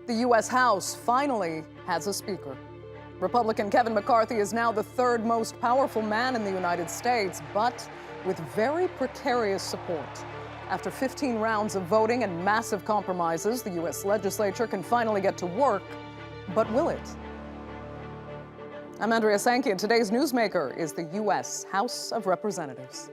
The U.S. House finally has a speaker. Republican Kevin McCarthy is now the third most powerful man in the United States, but with very precarious support. After 15 rounds of voting and massive compromises, the U.S. legislature can finally get to work, but will it? I'm Andrea Sankey, and today's newsmaker is the U.S. House of Representatives.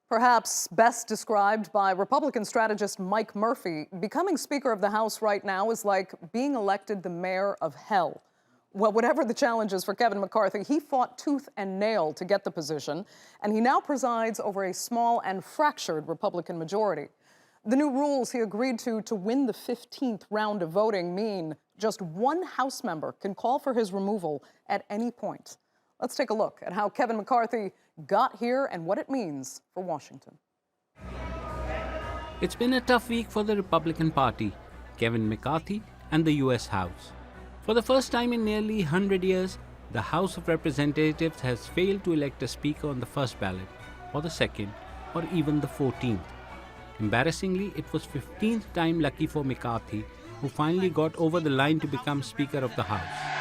Perhaps best described by Republican strategist Mike Murphy, becoming Speaker of the House right now is like being elected the mayor of hell. Well, whatever the challenges for Kevin McCarthy, he fought tooth and nail to get the position, and he now presides over a small and fractured Republican majority. The new rules he agreed to win the 15th round of voting mean just one House member can call for his removal at any point. Let's take a look at how Kevin McCarthy got here and what it means for Washington. It's been a tough week for the Republican Party, Kevin McCarthy, and the U.S. House. For the first time in nearly 100 years, the House of Representatives has failed to elect a speaker on the first ballot, or the second, or even the 14th. Embarrassingly, it was 15th time lucky for McCarthy, who finally got over the line to become Speaker of the House.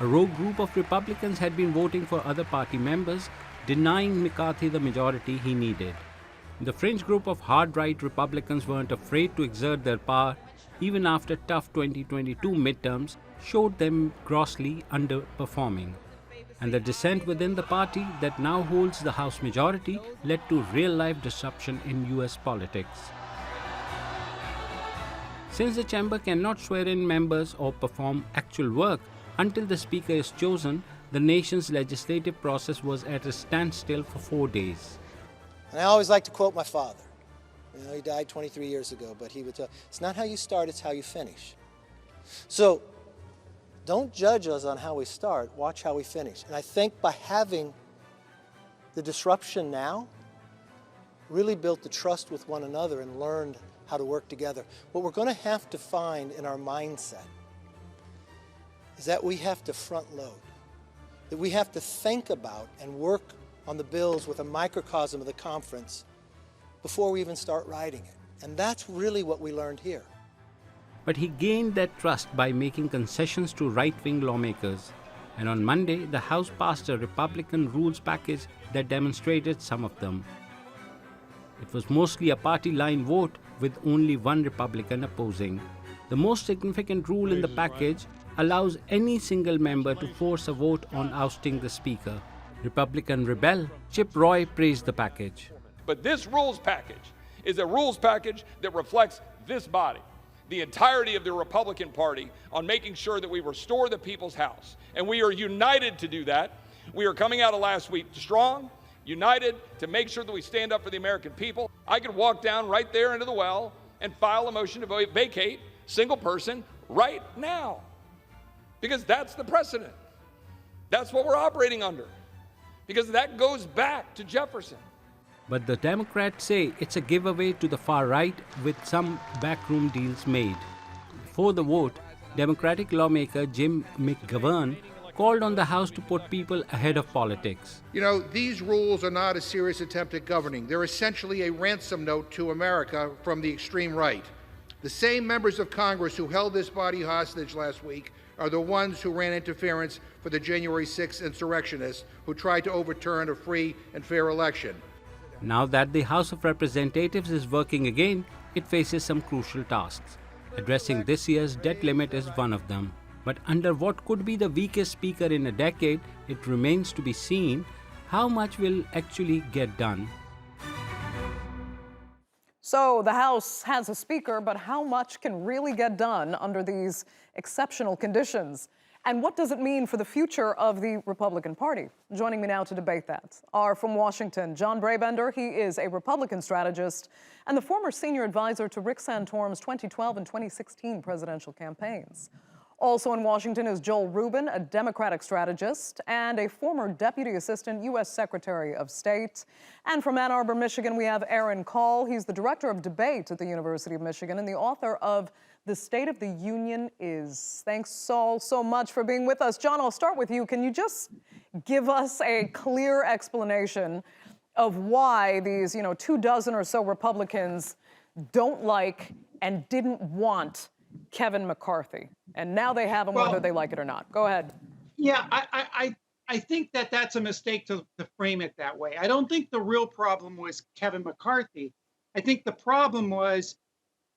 A rogue group of Republicans had been voting for other party members, denying McCarthy the majority he needed. The fringe group of hard-right Republicans weren't afraid to exert their power, even after tough 2022 midterms showed them grossly underperforming. And the dissent within the party that now holds the House majority led to real-life disruption in U.S. politics. Since the chamber cannot swear in members or perform actual work until the speaker is chosen, the nation's legislative process was at a standstill for 4 days. And I always like to quote my father. You know, he died 23 years ago, but he would tell, it's not how you start, it's how you finish. So don't judge us on how we start, watch how we finish. And I think by having the disruption now, really built the trust with one another and learned how to work together. What we're going to have to find in our mindset is that we have to front load, that we have to think about and work on the bills with a microcosm of the conference before we even start writing it. And that's really what we learned here. But he gained that trust by making concessions to right-wing lawmakers. And on Monday, the House passed a Republican rules package that demonstrated some of them. It was mostly a party-line vote with only one Republican opposing. The most significant rule in the package allows any single member to force a vote on ousting the speaker. Republican rebel Chip Roy praised the package. But this rules package is a rules package that reflects this body, the entirety of the Republican Party, on making sure that we restore the people's house. And we are united to do that. We are coming out of last week strong, united to make sure that we stand up for the American people. I could walk down right there into the well and file a motion to vacate single person right now, because that's the precedent. That's what we're operating under, because that goes back to Jefferson. But the Democrats say it's a giveaway to the far right, with some backroom deals made. Before the vote, Democratic lawmaker Jim McGovern called on the House to put people ahead of politics. You know, these rules are not a serious attempt at governing. They're essentially a ransom note to America from the extreme right. The same members of Congress who held this body hostage last week are the ones who ran interference for the January 6th insurrectionists who tried to overturn a free and fair election. Now that the House of Representatives is working again, it faces some crucial tasks. Addressing this year's debt limit is one of them. But under what could be the weakest speaker in a decade, it remains to be seen how much will actually get done. So the House has a speaker, but how much can really get done under these exceptional conditions? And what does it mean for the future of the Republican Party? Joining me now to debate that are from Washington, John Brabender. He is a Republican strategist and the former senior advisor to Rick Santorum's 2012 and 2016 presidential campaigns. Also in Washington is Joel Rubin, a Democratic strategist and a former Deputy Assistant U.S. Secretary of State. And from Ann Arbor, Michigan, we have Kall. He's the Director of Debate at the University of Michigan and the author of The State of the Union Is. Thanks, Saul, so much for being with us. John, I'll start with you. Can you just give us a clear explanation of why these, 24 or so Republicans don't like and didn't want Kevin McCarthy, and now they have him whether they like it or not? Go ahead. Yeah, I think that that's a mistake to frame it that way. I don't think the real problem was Kevin McCarthy. I think the problem was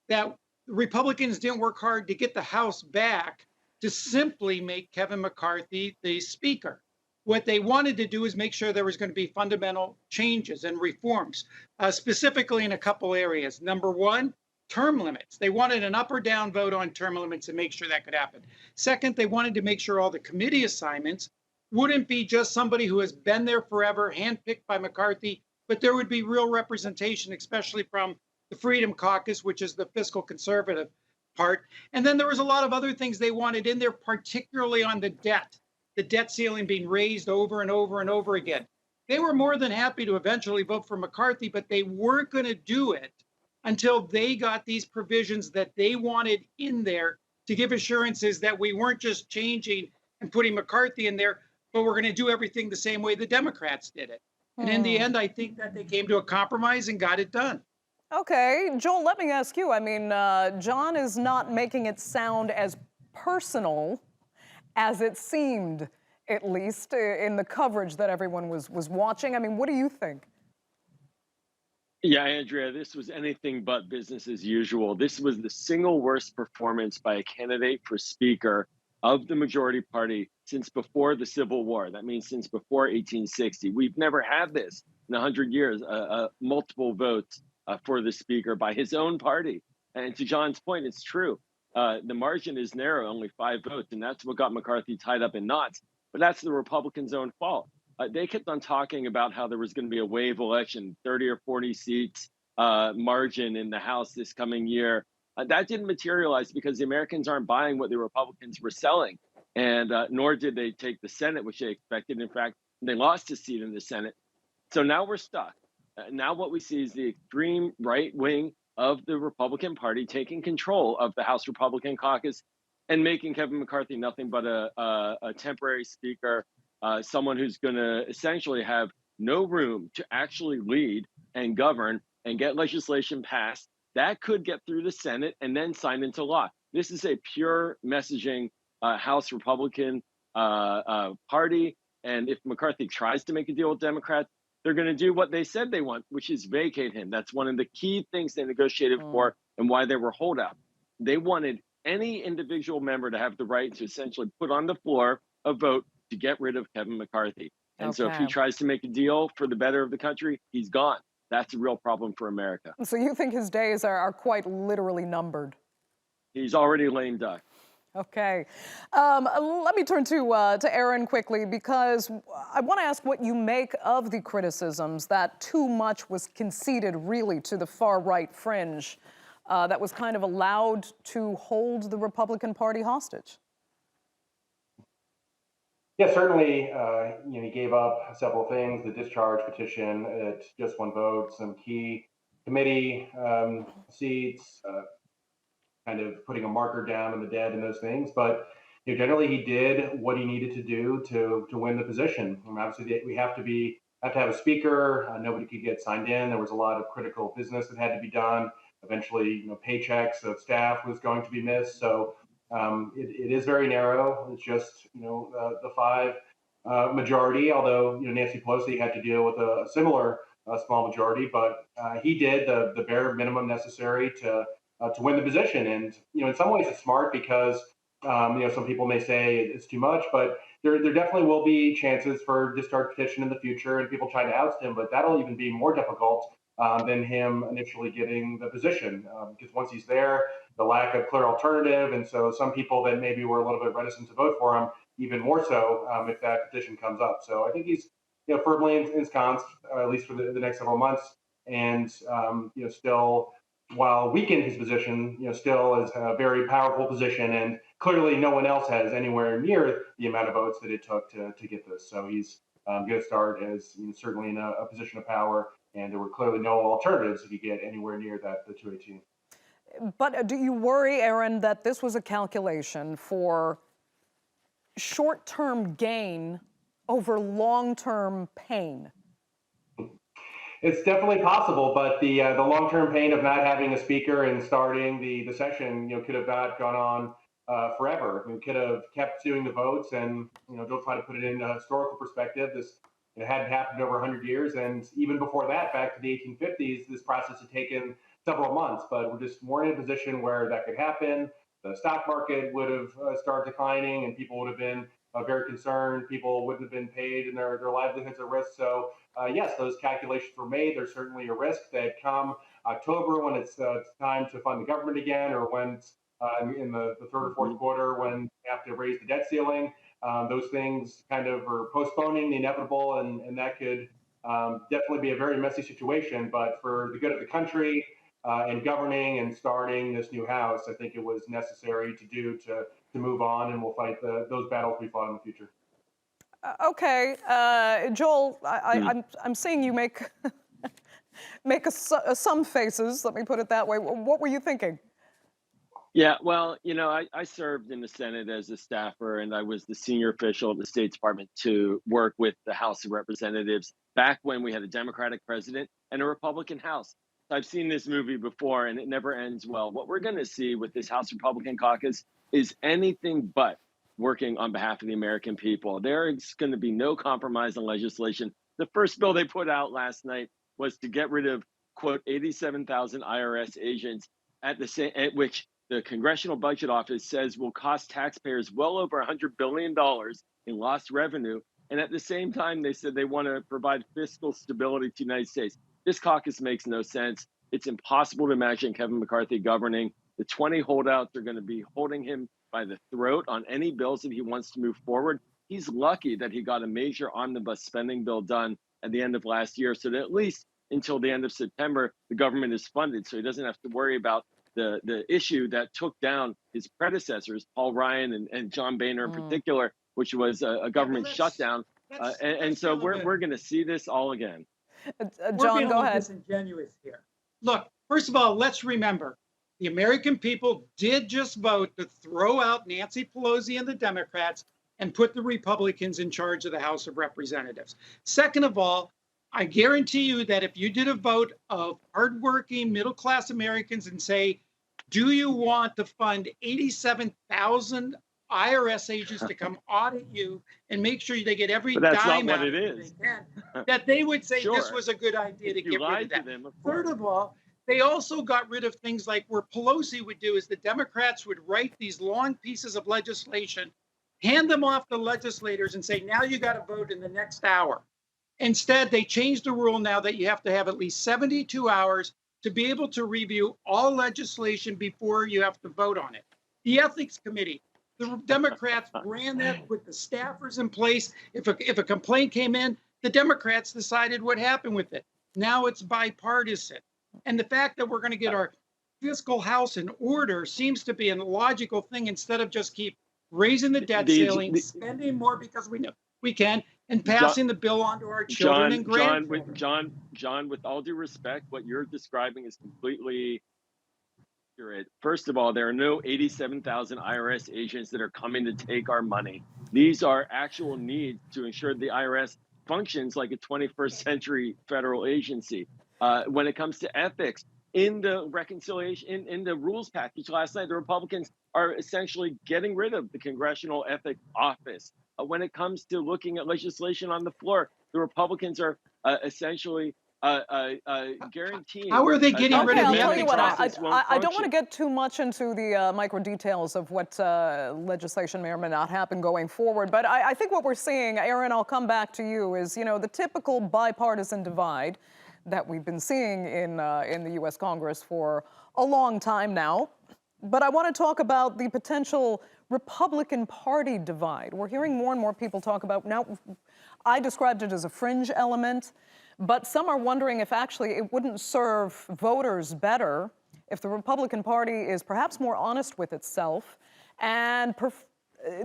that Republicans didn't work hard to get the House back to simply make Kevin McCarthy the speaker. What they wanted to do is make sure there was going to be fundamental changes and reforms, specifically in a couple areas. Number one, term limits. They wanted an up or down vote on term limits and make sure that could happen. Second, they wanted to make sure all the committee assignments wouldn't be just somebody who has been there forever, handpicked by McCarthy, but there would be real representation, especially from the Freedom Caucus, which is the fiscal conservative part. And then there was a lot of other things they wanted in there, particularly on the debt ceiling being raised over and over and over again. They were more than happy to eventually vote for McCarthy, but they weren't going to do it until they got these provisions that they wanted in there to give assurances that we weren't just changing and putting McCarthy in there, but we're going to do everything the same way the Democrats did it. And in the end, I think that they came to a compromise and got it done. Okay, Joel, let me ask you. I mean, John is not making it sound as personal as it seemed, at least in the coverage that everyone was watching. I mean, what do you think? Yeah, Andrea, this was anything but business as usual. This was the single worst performance by a candidate for Speaker of the majority party since before the Civil War. That means since before 1860. We've never had this in 100 years, multiple votes for the Speaker by his own party. And to John's point, it's true. The margin is narrow, only 5 votes, and that's what got McCarthy tied up in knots. But that's the Republicans' own fault. They kept on talking about how there was going to be a wave election, 30 or 40 seats margin in the House this coming year. That didn't materialize because the Americans aren't buying what the Republicans were selling. And nor did they take the Senate, which they expected. In fact, they lost a seat in the Senate. So now we're stuck. Now what we see is the extreme right wing of the Republican Party taking control of the House Republican caucus and making Kevin McCarthy nothing but a temporary speaker, someone who's going to essentially have no room to actually lead and govern and get legislation passed that could get through the Senate and then signed into law. This is a pure messaging House Republican party. And if McCarthy tries to make a deal with Democrats, they're going to do what they said they want, which is vacate him. That's one of the key things they negotiated for and why they were holdout. They wanted any individual member to have the right to essentially put on the floor a vote to get rid of Kevin McCarthy. And so if he tries to make a deal for the better of the country, he's gone. That's a real problem for America. So you think his days are quite literally numbered? He's already lame duck. Okay. Let me turn to Aaron quickly, because I want to ask what you make of the criticisms that too much was conceded really to the far right fringe that was kind of allowed to hold the Republican Party hostage. Yeah, certainly, he gave up several things: the discharge petition at just one vote, some key committee seats, kind of putting a marker down in the dead and those things. But generally, he did what he needed to do to win the position. And obviously, we have to have a speaker. Nobody could get signed in. There was a lot of critical business that had to be done. Eventually, paychecks of staff was going to be missed. So it is very narrow. It's just the 5 majority. Although Nancy Pelosi had to deal with a similar small majority, but he did the bare minimum necessary to win the position. And in some ways it's smart because some people may say it's too much, but there definitely will be chances for discharge petition in the future and people trying to oust him. But that'll even be more difficult than him initially getting the position, because once he's there, the lack of clear alternative, and so some people that maybe were a little bit reticent to vote for him, even more so if that petition comes up. So I think he's firmly ensconced, at least for the next several months, and still, while weakened his position, still is a very powerful position, and clearly no one else has anywhere near the amount of votes that it took to get this. So he's going to start as certainly in a position of power, and there were clearly no alternatives if you get anywhere near the 218. But do you worry, Aaron, that this was a calculation for short-term gain over long-term pain? It's definitely possible, but the long-term pain of not having a speaker and starting the session, could have not gone on forever. We could have kept doing the votes, and don't try to put it in a historical perspective. This hadn't happened over 100 years, and even before that, back to the 1850s, this process had taken several months. But we're just more in a position where that could happen. The stock market would have started declining, and people would have been very concerned. People wouldn't have been paid, and their livelihoods at risk. So yes, those calculations were made. There's certainly a risk that come October, when it's time to fund the government again, or when it's in the third or fourth quarter when you have to raise the debt ceiling. Those things kind of are postponing the inevitable, and that could definitely be a very messy situation. But for the good of the country and governing and starting this new House, I think it was necessary to move on, and we'll fight those battles we fought in the future. Okay, Joel, I'm seeing you make some faces. Let me put it that way. What were you thinking? Yeah, well, I served in the Senate as a staffer, and I was the senior official of the State Department to work with the House of Representatives back when we had a Democratic president and a Republican House. I've seen this movie before, and it never ends well. What we're going to see with this House Republican caucus is anything but working on behalf of the American people. There's going to be no compromise on legislation. The first bill they put out last night was to get rid of, quote, 87,000 IRS agents, at which the Congressional Budget Office says will cost taxpayers well over $100 billion in lost revenue. And at the same time, they said they want to provide fiscal stability to the United States. This caucus makes no sense. It's impossible to imagine Kevin McCarthy governing. The 20 holdouts are going to be holding him by the throat on any bills that he wants to move forward. He's lucky that he got a major omnibus spending bill done at the end of last year, so that at least until the end of September, the government is funded, so he doesn't have to worry about the issue that took down his predecessors, Paul Ryan and John Boehner in particular, which was a government shutdown. And so we're going to see this all again. John, go ahead. Disingenuous here. Look, first of all, let's remember, the American people did just vote to throw out Nancy Pelosi and the Democrats and put the Republicans in charge of the House of Representatives. Second of all, I guarantee you that if you did a vote of hardworking middle-class Americans and say, do you want to fund 87,000 IRS agents to come audit you and make sure they get every dime out of it they can, that they would say this was a good idea to get rid of that. Third of all, they also got rid of things like where Pelosi would do is the Democrats would write these long pieces of legislation, hand them off to legislators and say, now you got to vote in the next hour. Instead, they changed the rule now that you have to have at least 72 hours to be able to review all legislation before you have to vote on it. The Ethics Committee, the Democrats ran that with the staffers in place. If a complaint came in, the Democrats decided what happened with it. Now it's bipartisan. And the fact that we're going to get our fiscal house in order seems to be a logical thing instead of just keep raising the debt ceiling, spending more because we know we can, and passing the bill on to our children and grandchildren. John, with all due respect, what you're describing is completely accurate. First of all, there are no 87,000 IRS agents that are coming to take our money. These are actual needs to ensure the IRS functions like a 21st century federal agency. When it comes to ethics, in the reconciliation, in the rules package last night, the Republicans are essentially getting rid of the Congressional Ethics Office. When it comes to looking at legislation on the floor, the Republicans are essentially guaranteeing. How are they getting rid of the ethics process? I don't want to get too much into the micro details of what legislation may or may not happen going forward, but I think what we're seeing, Aaron, I'll come back to you, is the typical bipartisan divide that we've been seeing in the U.S. Congress for a long time now. But I want to talk about the potential Republican Party divide. We're hearing more and more people talk about, now, I described it as a fringe element, but some are wondering if actually it wouldn't serve voters better if the Republican Party is perhaps more honest with itself and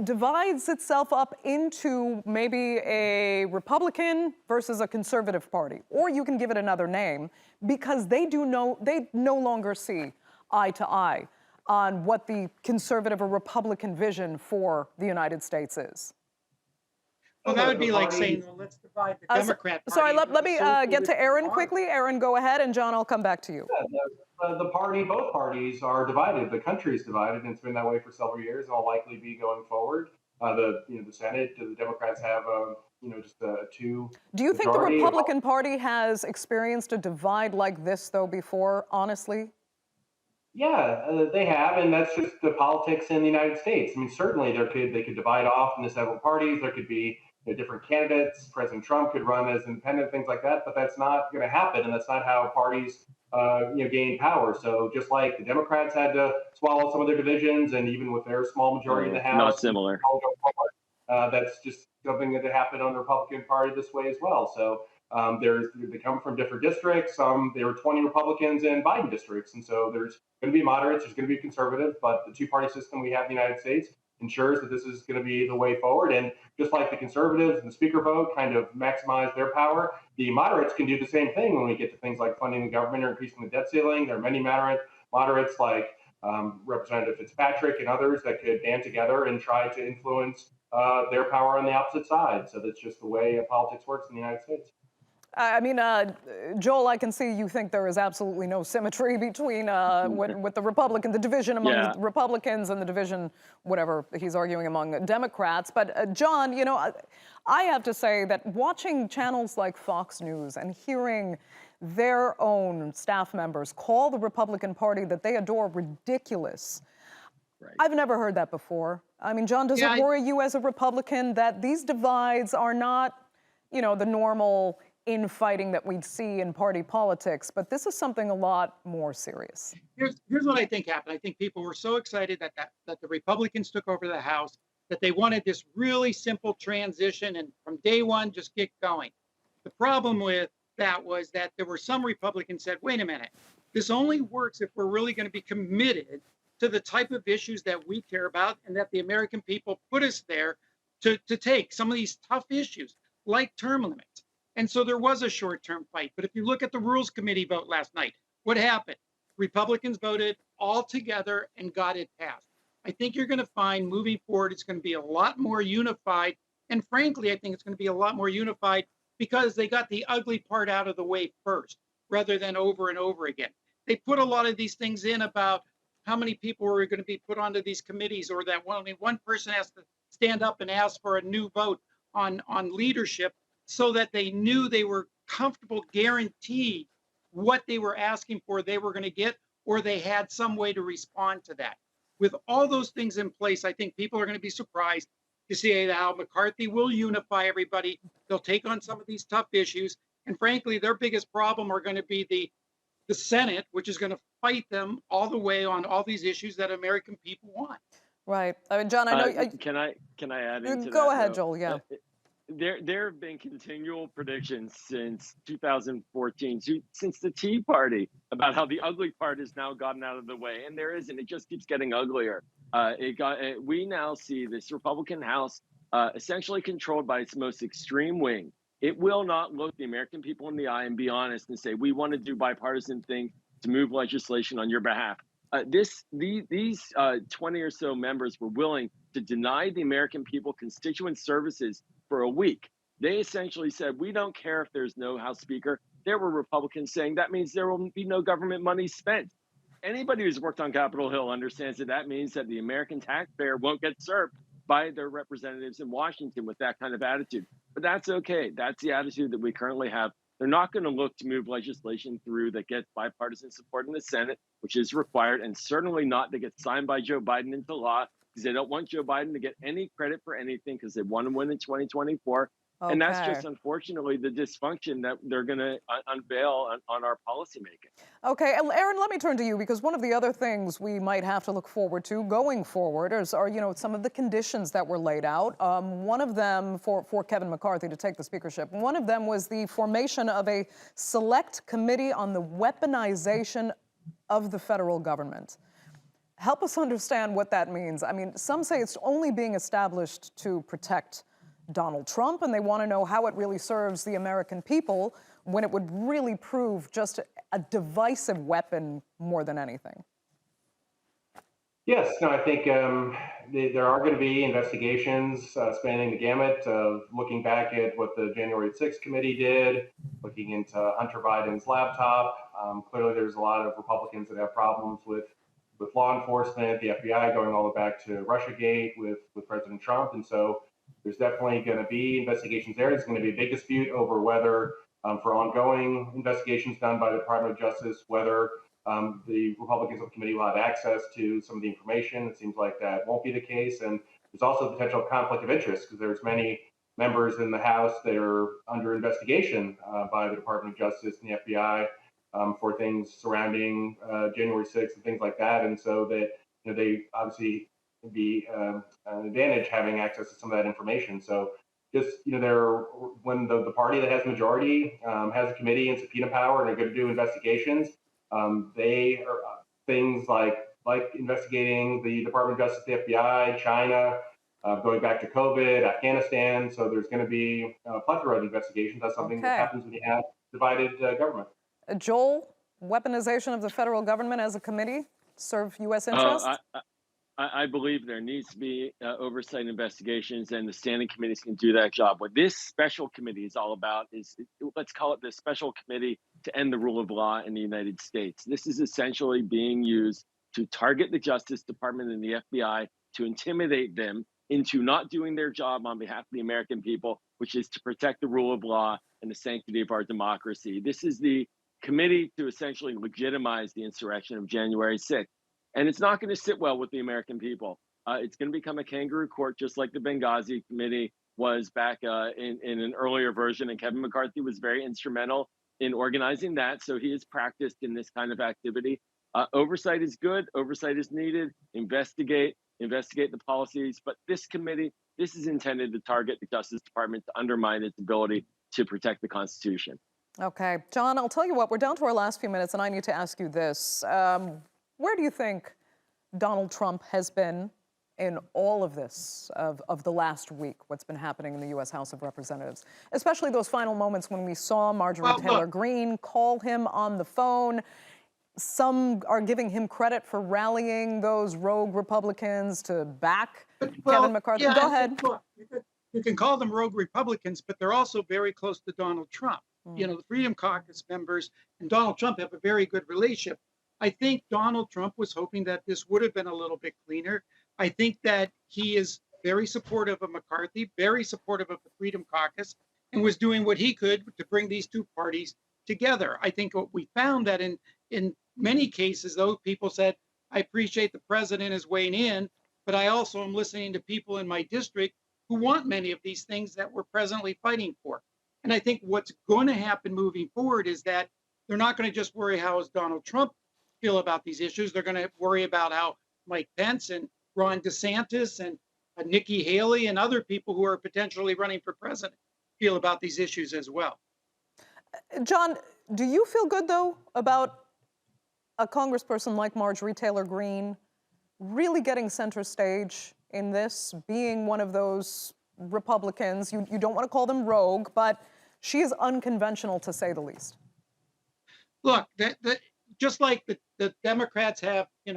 divides itself up into maybe a Republican versus a conservative party, or you can give it another name, because they no longer see eye to eye on what the conservative or Republican vision for the United States is. Well, that would be like saying, well, let's divide the Democrat Party. Sorry, let me get to Aaron party. quickly. Aaron, go ahead, and John, I'll come back to you. Yeah, both parties are divided. The country is divided, and it's been that way for several years, and will likely be going forward. The Senate, the Democrats have just a two. Do you think the Republican Party has experienced a divide like this though before? Honestly. Yeah, they have, and that's just the politics in the United States. I mean, certainly they could divide off into several parties. There could be different candidates. President Trump could run as independent, things like that. But that's not going to happen, and that's not how parties gain power. So just like the Democrats had to swallow some of their divisions, and even with their small majority in the House, not similar. That's just something that happened on the Republican Party this way as well. So they come from different districts. There were 20 Republicans in Biden districts, and so there's going to be moderates, there's going to be conservatives, but the two-party system we have in the United States ensures that this is going to be the way forward. And just like the conservatives and the speaker vote kind of maximize their power, the moderates can do the same thing when we get to things like funding the government or increasing the debt ceiling. There are many moderates like Representative Fitzpatrick and others that could band together and try to influence their power on the opposite side. So that's just the way politics works in the United States. I mean, Joel, I can see you think there is absolutely no symmetry between with the Republican, the division among Republicans and the division, whatever he's arguing, among Democrats. But John, I have to say that watching channels like Fox News and hearing their own staff members call the Republican Party that they adore ridiculous. Right. I've never heard that before. I mean, John, does it worry you as a Republican that these divides are not, the normal infighting that we'd see in party politics, but this is something a lot more serious? Here's what I think happened. I think people were so excited that the Republicans took over the House, that they wanted this really simple transition and from day one just get going. The problem with that was that there were some Republicans said, wait a minute, this only works if we're really going to be committed to the type of issues that we care about and that the American people put us there to take some of these tough issues like term limits. And so there was a short-term fight. But if you look at the Rules Committee vote last night, what happened? Republicans voted all together and got it passed. I think you're going to find moving forward, it's going to be a lot more unified. And frankly, I think it's going to be a lot more unified because they got the ugly part out of the way first, rather than over and over again. They put a lot of these things in about how many people were going to be put onto these committees, or that only one person has to stand up and ask for a new vote on leadership, so that they knew they were comfortable, guaranteed what they were asking for they were going to get, or they had some way to respond to that. With all those things in place, I think people are going to be surprised to see how McCarthy will unify everybody. They'll take on some of these tough issues. And frankly, their biggest problem are going to be the Senate, which is going to fight them all the way on all these issues that American people want. Right. John, I know. Can I add into that? Go ahead, Joel. Yeah. There have been continual predictions since 2014, since the Tea Party, about how the ugly part has now gotten out of the way, and there isn't. It just keeps getting uglier. We now see this Republican House essentially controlled by its most extreme wing. It will not look the American people in the eye and be honest and say, we want to do bipartisan things to move legislation on your behalf. These 20 or so members were willing to deny the American people constituent services for a week. They essentially said, we don't care if there's no House Speaker. There were Republicans saying that means there will be no government money spent. Anybody who's worked on Capitol Hill understands that means that the American taxpayer won't get served by their representatives in Washington with that kind of attitude. But that's okay. That's the attitude that we currently have. They're not going to look to move legislation through that gets bipartisan support in the Senate, which is required, and certainly not that gets signed by Joe Biden into law, because they don't want Joe Biden to get any credit for anything because they want to win in 2024. Okay. And that's just, unfortunately, the dysfunction that they're going to unveil on our policymaking. Okay, Aaron, let me turn to you, because one of the other things we might have to look forward to going forward are some of the conditions that were laid out. One of them for Kevin McCarthy to take the speakership, one of them was the formation of a select committee on the weaponization of the federal government. Help us understand what that means. I mean, some say it's only being established to protect Donald Trump, and they want to know how it really serves the American people when it would really prove just a divisive weapon more than anything. Yes, no, I think there are going to be investigations spanning the gamut of looking back at what the January 6th committee did, looking into Hunter Biden's laptop. Clearly, there's a lot of Republicans that have problems with law enforcement, the FBI, going all the way back to Russiagate with President Trump. And so there's definitely going to be investigations there. There's going to be a big dispute over whether, for ongoing investigations done by the Department of Justice, whether the Republicans of the committee will have access to some of the information. It seems like that won't be the case. And there's also potential conflict of interest because there's many members in the House that are under investigation by the Department of Justice and the FBI for things surrounding January 6th and things like that. And so that, they obviously would be an advantage having access to some of that information. So just, when the party that has majority has a committee and subpoena power and are going to do investigations, they are things like investigating the Department of Justice, the FBI, China, going back to COVID, Afghanistan. So there's going to be a plethora of investigations. That's something that happens when you have divided government. Joel, weaponization of the federal government as a committee serve U.S. interests? I believe there needs to be oversight investigations, and the standing committees can do that job. What this special committee is all about is, let's call it the Special Committee to End the Rule of Law in the United States. This is essentially being used to target the Justice Department and the FBI, to intimidate them into not doing their job on behalf of the American people, which is to protect the rule of law and the sanctity of our democracy. This is the committee to essentially legitimize the insurrection of January 6th. And it's not going to sit well with the American people. It's going to become a kangaroo court, just like the Benghazi committee was back in an earlier version. And Kevin McCarthy was very instrumental in organizing that. So he is practiced in this kind of activity. Oversight is good. Oversight is needed. Investigate the policies. But this committee, this is intended to target the Justice Department to undermine its ability to protect the Constitution. Okay. John, I'll tell you what, we're down to our last few minutes, and I need to ask you this. Where do you think Donald Trump has been in all of this of the last week, what's been happening in the U.S. House of Representatives, especially those final moments when we saw Marjorie Taylor Greene call him on the phone? Some are giving him credit for rallying those rogue Republicans to back Kevin McCarthy. Yeah, Go ahead. Look, you can call them rogue Republicans, but they're also very close to Donald Trump. The Freedom Caucus members and Donald Trump have a very good relationship. I think Donald Trump was hoping that this would have been a little bit cleaner. I think that he is very supportive of McCarthy, very supportive of the Freedom Caucus, and was doing what he could to bring these two parties together. I think what we found that in many cases, those people said, I appreciate the president is weighing in, but I also am listening to people in my district who want many of these things that we're presently fighting for. And I think what's going to happen moving forward is that they're not going to just worry how is Donald Trump feel about these issues. They're going to worry about how Mike Pence and Ron DeSantis and Nikki Haley and other people who are potentially running for president feel about these issues as well. John, do you feel good, though, about a congressperson like Marjorie Taylor Greene really getting center stage in this, being one of those Republicans? You don't want to call them rogue, but she is unconventional, to say the least. Look, just like the Democrats have, a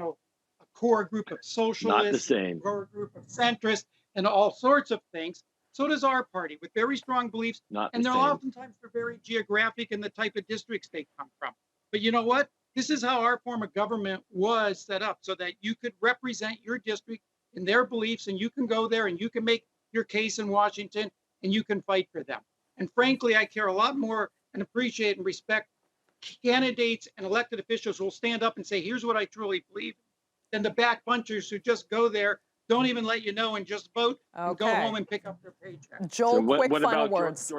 core group of socialists, a core group of centrists, and all sorts of things, so does our party with very strong beliefs. And oftentimes they're very geographic in the type of districts they come from. But you know what? This is how our form of government was set up, so that you could represent your district in their beliefs, and you can go there and you can make your case in Washington and you can fight for them. And frankly, I care a lot more and appreciate and respect candidates and elected officials who will stand up and say, here's what I truly believe, than the back punchers who just go there, don't even let you know, and just vote and go home and pick up their paycheck. Joel, quick final words.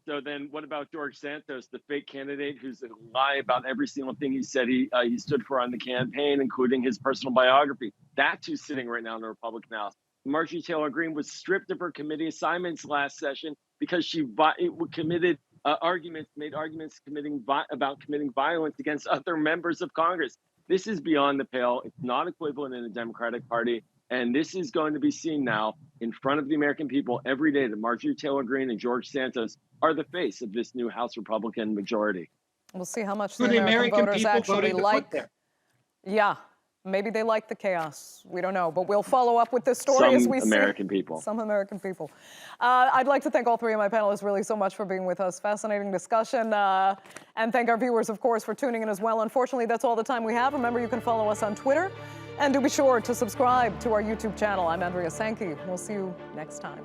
So then what about George Santos, the fake candidate who's a lie about every single thing he said he stood for on the campaign, including his personal biography? That too's sitting right now in the Republican House. Marjorie Taylor Greene was stripped of her committee assignments last session because she made arguments about committing violence against other members of Congress. This is beyond the pale. It's not equivalent in the Democratic Party. And this is going to be seen now in front of the American people every day that Marjorie Taylor Greene and George Santos are the face of this new House Republican majority. We'll see how much Who the American voters people actually voted to put like. there. Yeah, maybe they like the chaos. We don't know, but we'll follow up with this story as we see. Some American people. Some American people. I'd like to thank all three of my panelists really so much for being with us. Fascinating discussion. And thank our viewers, of course, for tuning in as well. Unfortunately, that's all the time we have. Remember, you can follow us on Twitter. And do be sure to subscribe to our YouTube channel. I'm Andrea Sankey. We'll see you next time.